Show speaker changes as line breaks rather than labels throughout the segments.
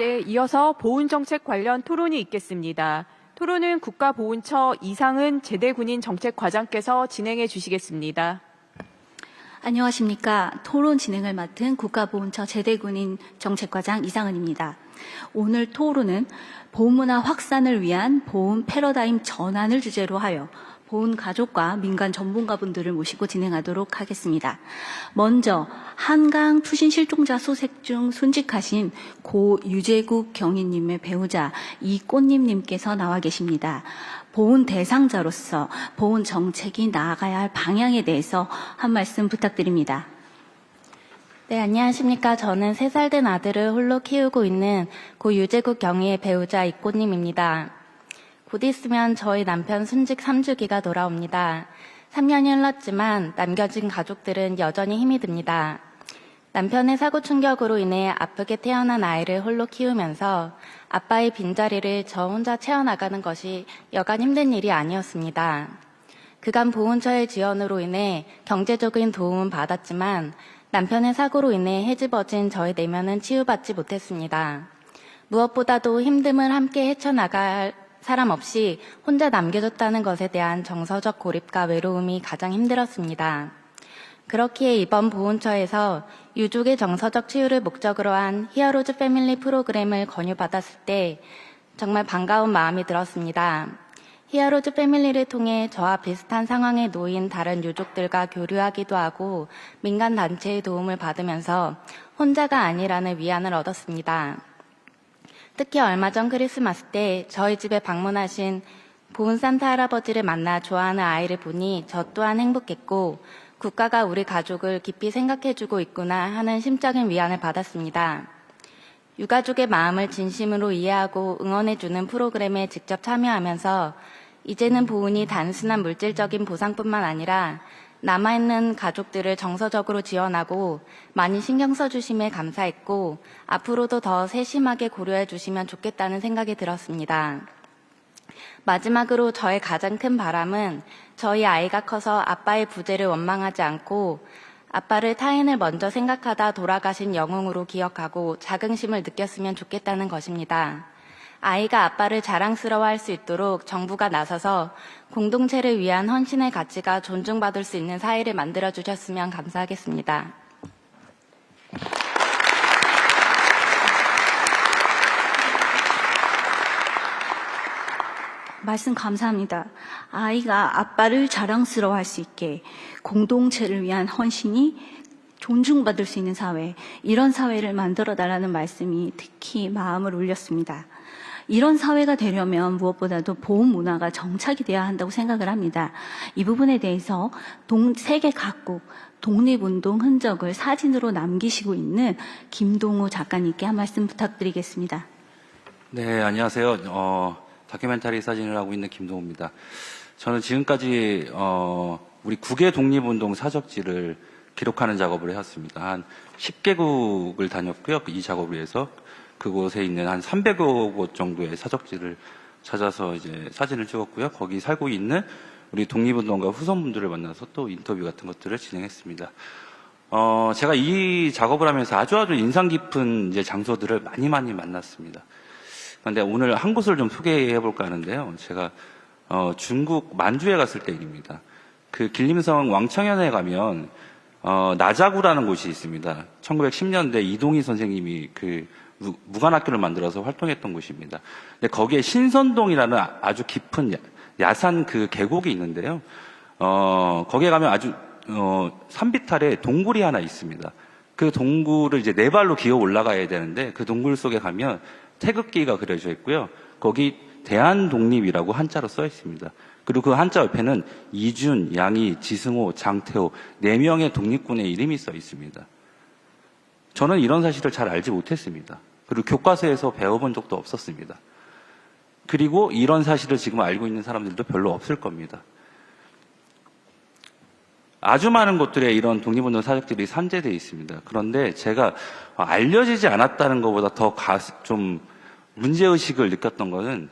네, 이어서 보훈정책 관련 토론이 있겠습니다. 토론은 국가보훈처 이상은 제대군인 정책과장께서 진행해 주시겠습니다.
안녕하십니까. 토론 진행을 맡은 국가보훈처 제대군인 정책과장 이상은입니다. 오늘 토론은 보훈문화 확산을 위한 보훈 패러다임 전환을 주제로 하여 보훈 가족과 민간 전문가분들을 모시고 진행하도록 하겠습니다. 먼저 한강 투신 실종자 소색 중 순직하신 고 유재국 경위님의 배우자 이꽃님님께서 나와 계십니다. 보훈 대상자로서 보훈 정책이 나아가야 할 방향에 대해서 한 말씀 부탁드립니다.
네, 안녕하십니까. 저는 3살 된 아들을 홀로 키우고 있는 고 유재국 경위의 배우자 이꽃님입니다. 곧 있으면 저희 남편 순직 3주기가 돌아옵니다. 3년이 흘렀지만 남겨진 가족들은 여전히 힘이 듭니다. 남편의 사고 충격으로 인해 아프게 태어난 아이를 홀로 키우면서 아빠의 빈자리를 저 혼자 채워나가는 것이 여간 힘든 일이 아니었습니다. 그간 보훈처의 지원으로 인해 경제적인 도움은 받았지만 남편의 사고로 인해 헤집어진 저의 내면은 치유받지 못했습니다. 무엇보다도 힘듦을 함께 헤쳐나갈 사람 없이 혼자 남겨졌다는 것에 대한 정서적 고립과 외로움이 가장 힘들었습니다. 그렇기에 이번 보훈처에서 유족의 정서적 치유를 목적으로 한 히어로즈 패밀리 프로그램을 권유받았을 때 정말 반가운 마음이 들었습니다. 히어로즈 패밀리를 통해 저와 비슷한 상황에 놓인 다른 유족들과 교류하기도 하고 민간 단체의 도움을 받으면서 혼자가 아니라는 위안을 얻었습니다. 특히 얼마 전 크리스마스 때 저희 집에 방문하신 보훈 산타 할아버지를 만나 좋아하는 아이를 보니 저 또한 행복했고 국가가 우리 가족을 깊이 생각해주고 있구나 하는 심적인 위안을 받았습니다. 유가족의 마음을 진심으로 이해하고 응원해주는 프로그램에 직접 참여하면서 이제는 보훈이 단순한 물질적인 보상뿐만 아니라 남아있는 가족들을 정서적으로 지원하고 많이 신경 써주심에 감사했고 앞으로도 더 세심하게 고려해 주시면 좋겠다는 생각이 들었습니다. 마지막으로 저의 가장 큰 바람은 저희 아이가 커서 아빠의 부재를 원망하지 않고 아빠를 타인을 먼저 생각하다 돌아가신 영웅으로 기억하고 자긍심을 느꼈으면 좋겠다는 것입니다. 아이가 아빠를 자랑스러워할 수 있도록 정부가 나서서 공동체를 위한 헌신의 가치가 존중받을 수 있는 사회를 만들어주셨으면 감사하겠습니다.
말씀 감사합니다. 아이가 아빠를 자랑스러워할 수 있게 공동체를 위한 헌신이 존중받을 수 있는 사회, 이런 사회를 만들어달라는 말씀이 특히 마음을 울렸습니다. 이런 사회가 되려면 무엇보다도 보훈 문화가 정착이 되어야 한다고 생각을 합니다. 이 부분에 대해서 세계 각국 독립운동 흔적을 사진으로 남기시고 있는 김동우 작가님께 한 말씀 부탁드리겠습니다.
네, 안녕하세요. 다큐멘터리 사진을 하고 있는 김동우입니다. 저는 지금까지 우리 국외 독립운동 사적지를 기록하는 작업을 해왔습니다. 한 10개국을 다녔고요. 이 작업을 위해서 그곳에 있는 한 300여 곳 정도의 사적지를 찾아서 이제 사진을 찍었고요. 거기 살고 있는 우리 독립운동가 후손분들을 만나서 또 인터뷰 같은 것들을 진행했습니다. 제가 이 작업을 하면서 아주 인상 깊은 이제 장소들을 많이 만났습니다. 그런데 오늘 한 곳을 좀 소개해 볼까 하는데요. 제가 중국 만주에 갔을 때 일입니다. 그 길림성 왕청현에 가면 나자구라는 곳이 있습니다. 1910년대 이동희 선생님이 그 무관학교를 만들어서 활동했던 곳입니다. 근데 거기에 신선동이라는 아주 깊은 야산 그 계곡이 있는데요. 거기에 가면 아주 산비탈에 동굴이 하나 있습니다. 그 동굴을 이제 4발로 기어 올라가야 되는데 그 동굴 속에 가면 태극기가 그려져 있고요. 거기 대한독립이라고 한자로 써 있습니다. 그리고 그 한자 옆에는 이준, 양희, 지승호, 장태호 4명의 독립군의 이름이 써 있습니다. 저는 이런 사실을 잘 알지 못했습니다. 그리고 교과서에서 배워본 적도 없었습니다. 그리고 이런 사실을 지금 알고 있는 사람들도 별로 없을 겁니다. 아주 많은 곳들에 이런 독립운동 사적들이 산재되어 있습니다. 그런데 제가 알려지지 않았다는 것보다 더 좀 문제의식을 느꼈던 것은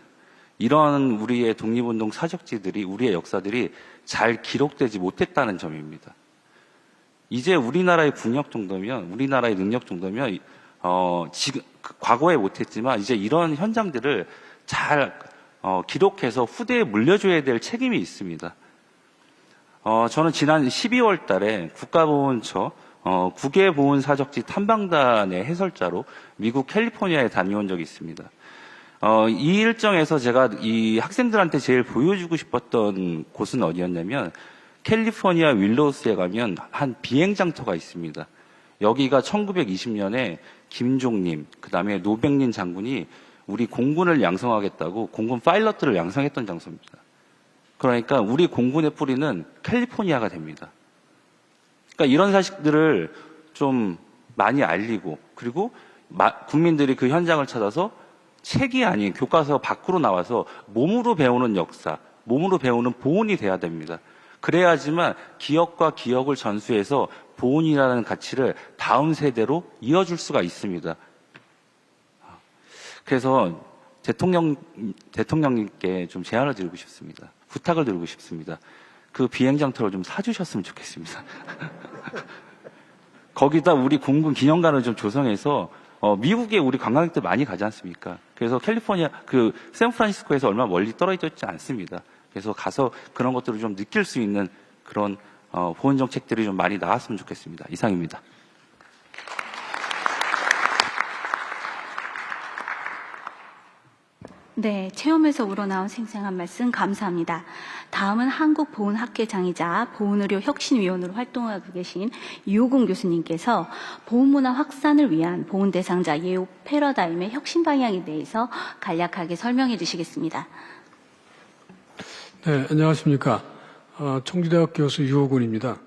이런 우리의 독립운동 사적지들이, 우리의 역사들이 잘 기록되지 못했다는 점입니다. 이제 우리나라의 국력 정도면, 우리나라의 능력 정도면 지금 과거에 못했지만 이제 이런 현장들을 잘 기록해서 후대에 물려줘야 될 책임이 있습니다. 저는 지난 12월 달에 국가보훈처 국외보훈사적지 탐방단의 해설자로 미국 캘리포니아에 다녀온 적이 있습니다. 이 일정에서 제가 이 학생들한테 제일 보여주고 싶었던 곳은 어디였냐면 캘리포니아 윌로우스에 가면 한 비행장터가 있습니다. 여기가 1920년에 김종님, 그 다음에 노백린 장군이 우리 공군을 양성하겠다고 공군 파일럿들을 양성했던 장소입니다. 그러니까 우리 공군의 뿌리는 캘리포니아가 됩니다. 그러니까 이런 사실들을 좀 많이 알리고 그리고 국민들이 그 현장을 찾아서 책이 아닌 교과서 밖으로 나와서 몸으로 배우는 역사, 몸으로 배우는 보훈이 돼야 됩니다. 그래야지만 기억과 기억을 전수해서 보훈이라는 가치를 다음 세대로 이어줄 수가 있습니다. 그래서 대통령님께 좀 제안을 드리고 싶습니다. 부탁을 드리고 싶습니다. 그 비행장터를 좀 사주셨으면 좋겠습니다. 거기다 우리 공군 기념관을 좀 조성해서 미국에 우리 관광객들 많이 가지 않습니까? 그래서 캘리포니아, 샌프란시스코에서 얼마 멀리 떨어져 있지 않습니다. 그래서 가서 그런 것들을 좀 느낄 수 있는 그런 보훈 정책들이 좀 많이 나왔으면 좋겠습니다. 이상입니다.
네, 체험에서 우러나온 생생한 말씀 감사합니다. 다음은 한국보훈학회장이자 보훈의료혁신위원으로 활동하고 계신 이호근 교수님께서 보훈문화 확산을 위한 보훈 대상자 예우 패러다임의 혁신 방향에 대해서 간략하게 설명해 주시겠습니다.
네, 안녕하십니까. 청주대학 교수 이호근입니다.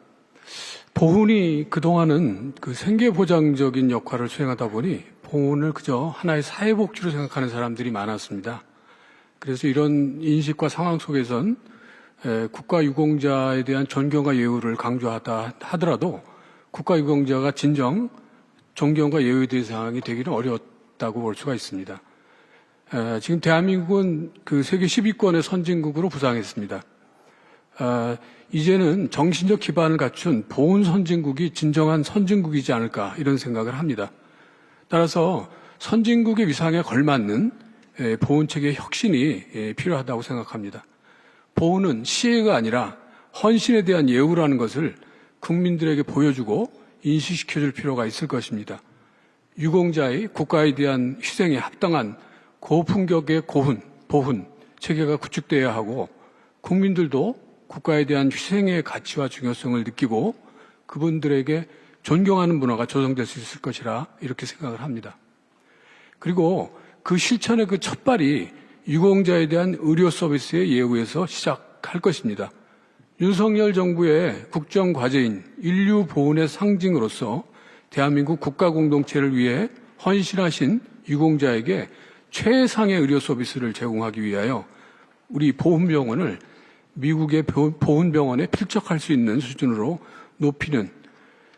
보훈이 그동안은 그 생계보장적인 역할을 수행하다 보니 보훈을 그저 하나의 사회복지로 생각하는 사람들이 많았습니다. 그래서 이런 인식과 상황 속에선 국가유공자에 대한 존경과 예우를 강조하다 하더라도 국가유공자가 진정 존경과 예우의 대상이 되기는 어려웠다고 볼 수가 있습니다. 지금 대한민국은 그 세계 10위권의 선진국으로 부상했습니다. 이제는 정신적 기반을 갖춘 보훈 선진국이 진정한 선진국이지 않을까 이런 생각을 합니다. 따라서 선진국의 위상에 걸맞는 보훈체계의 혁신이 필요하다고 생각합니다. 보훈은 시혜가 아니라 헌신에 대한 예우라는 것을 국민들에게 보여주고 인식시켜줄 필요가 있을 것입니다. 유공자의 국가에 대한 희생에 합당한 고품격의 보훈 체계가 구축되어야 하고 국민들도 국가에 대한 희생의 가치와 중요성을 느끼고 그분들에게 존경하는 문화가 조성될 수 있을 것이라 이렇게 생각을 합니다. 그리고 그 실천의 그 첫발이 유공자에 대한 의료 서비스의 예우에서 시작할 것입니다. 윤석열 정부의 국정과제인 인류 보훈의 상징으로서 대한민국 국가공동체를 위해 헌신하신 유공자에게 최상의 의료 서비스를 제공하기 위하여 우리 보훈병원을 미국의 보훈병원에 필적할 수 있는 수준으로 높이는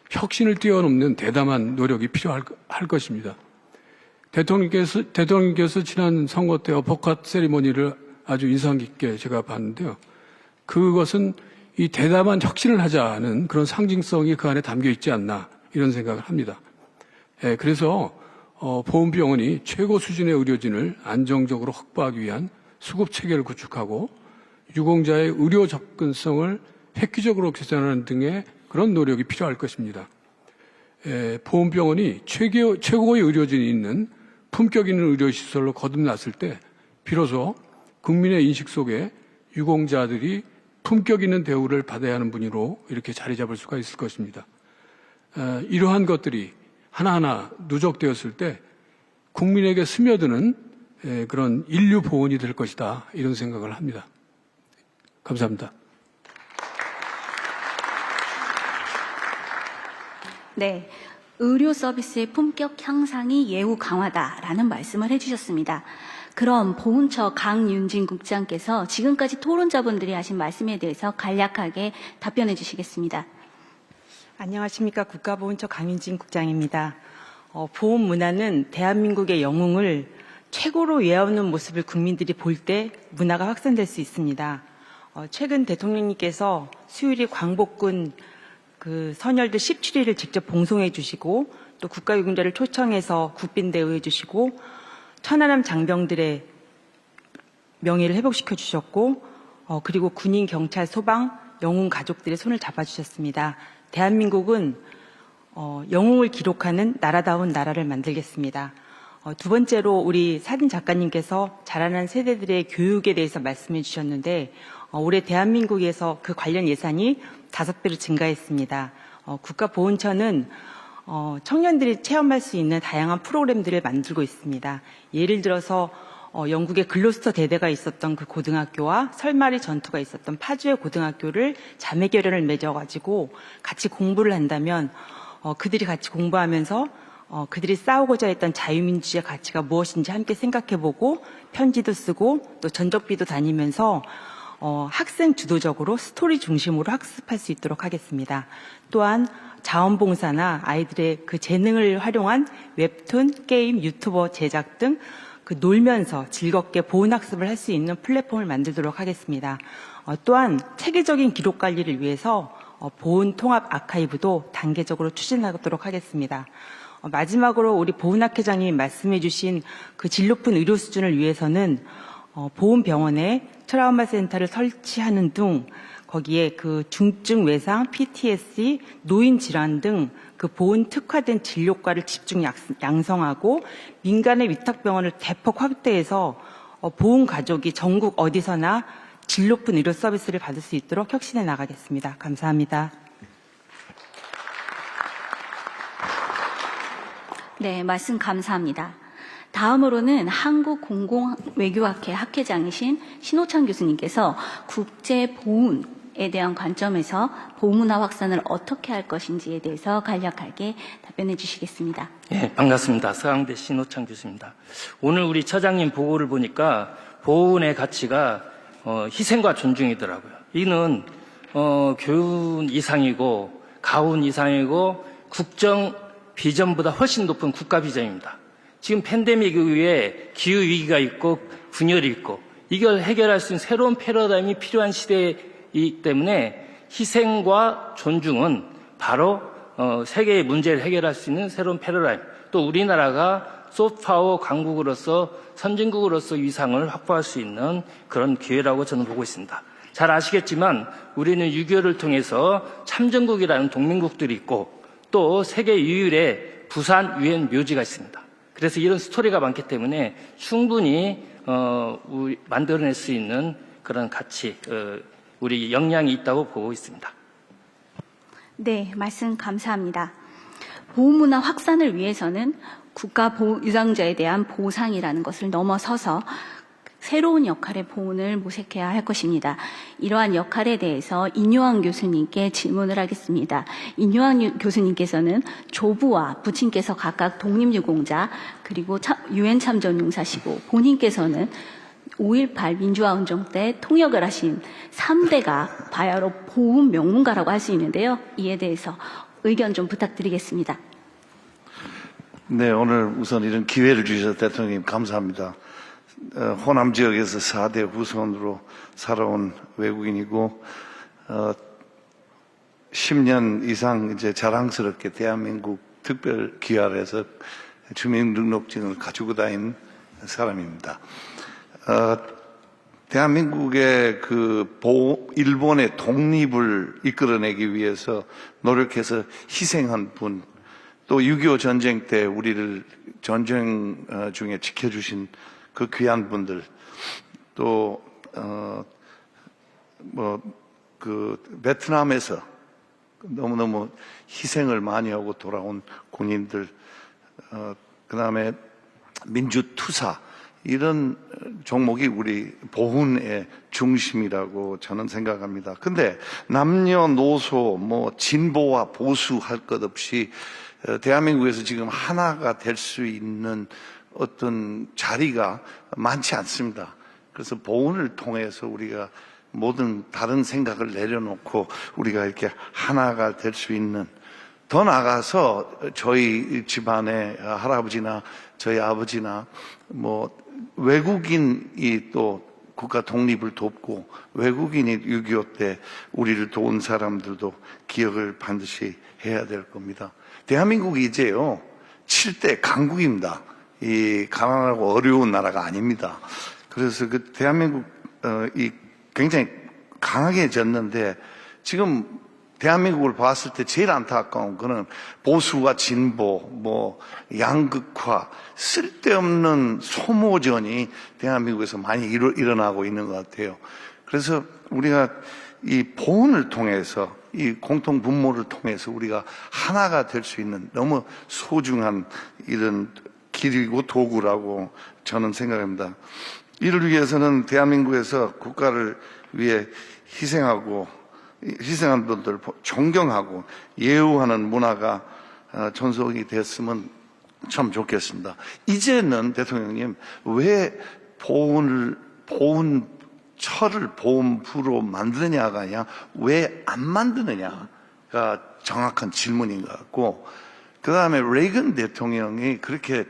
혁신을 뛰어넘는 대담한 노력이 필요할 것입니다. 대통령께서 지난 선거 때 어퍼컷 세리머니를 아주 인상 깊게 제가 봤는데요. 그것은 이 대담한 혁신을 하자는 그런 상징성이 그 안에 담겨 있지 않나 이런 생각을 합니다. 그래서 보훈병원이 최고 수준의 의료진을 안정적으로 확보하기 위한 수급 체계를 구축하고 유공자의 의료 접근성을 획기적으로 개선하는 등의 그런 노력이 필요할 것입니다. 보훈병원이 최고의 의료진이 있는 품격 있는 의료시설로 거듭났을 때 비로소 국민의 인식 속에 유공자들이 품격 있는 대우를 받아야 하는 분위로 이렇게 자리 잡을 수가 있을 것입니다. 이러한 것들이 하나하나 누적되었을 때 국민에게 스며드는 그런 인류 보훈이 될 것이다 이런 생각을 합니다. 감사합니다.
네, 의료 서비스의 품격 향상이 예우 강화다라는 말씀을 해주셨습니다. 그럼 보훈처 강윤진 국장께서 지금까지 토론자분들이 하신 말씀에 대해서 간략하게 답변해 주시겠습니다.
안녕하십니까. 국가보훈처 강윤진 국장입니다. 보훈 문화는 대한민국의 영웅을 최고로 예우하는 모습을 국민들이 볼 때 문화가 확산될 수 있습니다. 최근 대통령님께서 수유리 광복군 그 선열들 17일을 직접 봉송해 주시고 또 국가유공자를 초청해서 국빈 대우해 주시고 천안함 장병들의 명예를 회복시켜 주셨고 그리고 군인, 경찰, 소방, 영웅 가족들의 손을 잡아주셨습니다. 대한민국은 영웅을 기록하는 나라다운 나라를 만들겠습니다. 두 번째로 우리 사진 작가님께서 자라난 세대들의 교육에 대해서 말씀해 주셨는데 올해 대한민국에서 그 관련 예산이 5배로 증가했습니다. 국가보훈처는 청년들이 체험할 수 있는 다양한 프로그램들을 만들고 있습니다. 예를 들어서 영국의 글로스터 대대가 있었던 그 고등학교와 설마리 전투가 있었던 파주의 고등학교를 자매결연을 맺어가지고 같이 공부를 한다면 그들이 같이 공부하면서 그들이 싸우고자 했던 자유민주주의의 가치가 무엇인지 함께 생각해보고 편지도 쓰고 또 전적비도 다니면서 학생 주도적으로 스토리 중심으로 학습할 수 있도록 하겠습니다. 또한 자원봉사나 아이들의 그 재능을 활용한 웹툰, 게임, 유튜버 제작 등 그 놀면서 즐겁게 보훈학습을 할 수 있는 플랫폼을 만들도록 하겠습니다. 또한 체계적인 기록 관리를 위해서 보훈 통합 아카이브도 단계적으로 추진하도록 하겠습니다. 마지막으로 우리 보훈학회장님이 말씀해 주신 그 질 높은 의료 수준을 위해서는 보훈병원에 트라우마 센터를 설치하는 등 거기에 그 중증 외상, PTSD, 노인 질환 등 그 보훈 특화된 진료과를 집중 양성하고 민간의 위탁병원을 대폭 확대해서 보훈 가족이 전국 어디서나 질 높은 의료 서비스를 받을 수 있도록 혁신해 나가겠습니다. 감사합니다.
네, 말씀 감사합니다. 다음으로는 한국공공외교학회 학회장이신 신호창 교수님께서 국제보훈에 대한 관점에서 보문화 확산을 어떻게 할 것인지에 대해서 간략하게 답변해 주시겠습니다.
예, 반갑습니다. 서강대 신호창 교수입니다. 오늘 우리 처장님 보고를 보니까 보훈의 가치가 희생과 존중이더라고요. 이는 교훈 이상이고 가훈 이상이고 국정 비전보다 훨씬 높은 국가 비전입니다. 지금 팬데믹 이후에 기후위기가 있고 분열이 있고 이걸 해결할 수 있는 새로운 패러다임이 필요한 시대이기 때문에 희생과 존중은 바로 세계의 문제를 해결할 수 있는 새로운 패러다임, 또 우리나라가 소프트파워 강국으로서 선진국으로서 위상을 확보할 수 있는 그런 기회라고 저는 보고 있습니다. 잘 아시겠지만 우리는 6.25를 통해서 참전국이라는 동맹국들이 있고 또 세계 유일의 부산 유엔 묘지가 있습니다. 그래서 이런 스토리가 많기 때문에 충분히 만들어낼 수 있는 그런 가치, 우리 역량이 있다고 보고 있습니다.
네, 말씀 감사합니다. 보훈문화 확산을 위해서는 국가유상자에 대한 보상이라는 것을 넘어서서 새로운 역할의 보훈을 모색해야 할 것입니다. 이러한 역할에 대해서 인요한 교수님께 질문을 하겠습니다. 인요한 교수님께서는 조부와 부친께서 각각 독립유공자 그리고 유엔 참전용사시고 본인께서는 5.18 민주화운동 때 통역을 하신 3대가 바야흐로 보훈 명문가라고 할 수 있는데요. 이에 대해서 의견 좀 부탁드리겠습니다.
네, 오늘 우선 이런 기회를 주셔서 대통령님 감사합니다. 호남 지역에서 4대 후손으로 살아온 외국인이고 10년 이상 이제 자랑스럽게 대한민국 특별 기활에서 주민등록증을 가지고 다니는 사람입니다. 대한민국의 일본의 독립을 이끌어내기 위해서 노력해서 희생한 분, 또 6.25 전쟁 때 우리를 전쟁 중에 지켜주신 그 귀한 분들, 또 베트남에서 너무너무 희생을 많이 하고 돌아온 군인들, 그다음에 민주투사, 이런 종목이 우리 보훈의 중심이라고 저는 생각합니다. 근데 남녀노소 진보와 보수 할 것 없이 대한민국에서 지금 하나가 될 수 있는 어떤 자리가 많지 않습니다. 그래서 보훈을 통해서 우리가 모든 다른 생각을 내려놓고 우리가 이렇게 하나가 될 수 있는, 더 나아가서 저희 집안의 할아버지나 저희 아버지나 외국인이 또 국가 독립을 돕고 외국인이 6.25 때 우리를 도운 사람들도 기억을 반드시 해야 될 겁니다. 대한민국이 이제요 7대 강국입니다. 이 가난하고 어려운 나라가 아닙니다. 그래서 그 대한민국 이 굉장히 강하게졌는데 지금 대한민국을 봤을 때 제일 안타까운 거는 보수와 진보, 뭐 양극화, 쓸데없는 소모전이 대한민국에서 많이 일어나고 있는 것 같아요. 그래서 우리가 이 보훈을 통해서 이 공통 분모를 통해서 우리가 하나가 될 수 있는 너무 소중한 이런 길이고 도구라고 저는 생각합니다. 이를 위해서는 대한민국에서 국가를 위해 희생한 분들 존경하고 예우하는 문화가 전속이 됐으면 참 좋겠습니다. 이제는 대통령님 왜 보훈처를 보훈부로 만드느냐가 아니라 왜 안 만드느냐가 정확한 질문인 것 같고, 그 다음에 레이건 대통령이 그렇게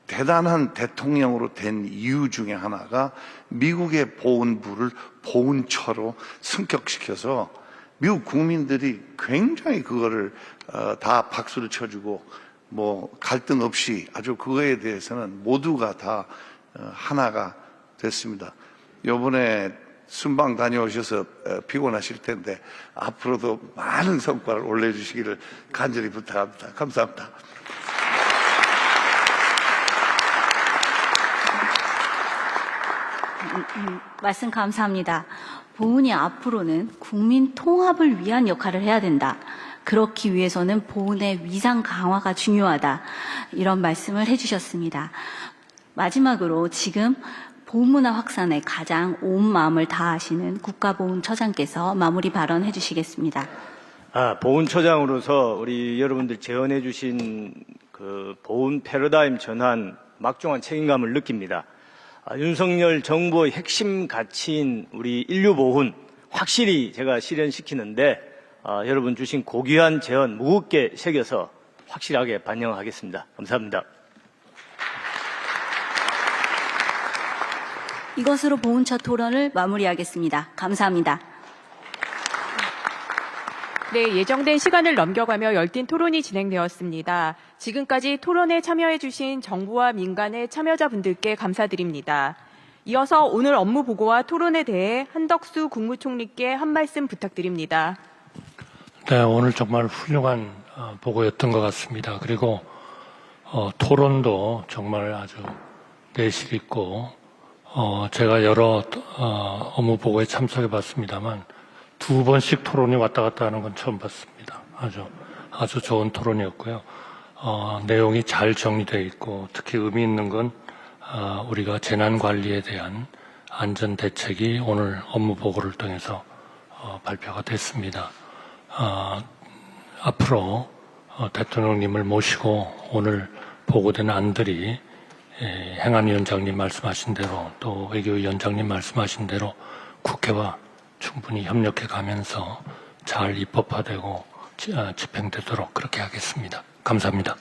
대단한 대통령으로 된 이유 중에 하나가 미국의 보훈부를 보훈처로 승격시켜서 미국 국민들이 굉장히 그거를 다 박수를 쳐주고 뭐 갈등 없이 아주 그거에 대해서는 모두가 다 하나가 됐습니다. 이번에 순방 다녀오셔서 피곤하실 텐데 앞으로도 많은 성과를 올려주시기를 간절히 부탁합니다. 감사합니다.
말씀 감사합니다. 보훈이 앞으로는 국민 통합을 위한 역할을 해야 된다. 그렇기 위해서는 보훈의 위상 강화가 중요하다. 이런 말씀을 해주셨습니다. 마지막으로 지금 보훈문화 확산에 가장 온 마음을 다하시는 국가보훈처장께서 마무리 발언해 주시겠습니다.
보훈처장으로서 우리 여러분들 제언해 주신 그 보훈 패러다임 전환 막중한 책임감을 느낍니다. 윤석열 정부의 핵심 가치인 우리 인류 보훈 확실히 제가 실현시키는데 여러분 주신 고귀한 제언 무겁게 새겨서 확실하게 반영하겠습니다. 감사합니다.
이것으로 보훈처 토론을 마무리하겠습니다. 감사합니다.
네, 예정된 시간을 넘겨가며 열띤 토론이 진행되었습니다. 지금까지 토론에 참여해주신 정부와 민간의 참여자분들께 감사드립니다. 이어서 오늘 업무 보고와 토론에 대해 한덕수 국무총리께 한 말씀 부탁드립니다.
네, 오늘 정말 훌륭한 보고였던 것 같습니다. 그리고 토론도 정말 아주 내실 있고 제가 여러 업무 보고에 참석해 봤습니다만 2번씩 토론이 왔다 갔다 하는 건 처음 봤습니다. 아주 좋은 토론이었고요. 내용이 잘 정리되어 있고 특히 의미 있는 건 우리가 재난 관리에 대한 안전 대책이 오늘 업무 보고를 통해서 발표가 됐습니다. 앞으로 대통령님을 모시고 오늘 보고된 안들이 행안위원장님 말씀하신 대로 또 외교위원장님 말씀하신 대로 국회와 충분히 협력해 가면서 잘 입법화되고 집행되도록 그렇게 하겠습니다. 감사합니다.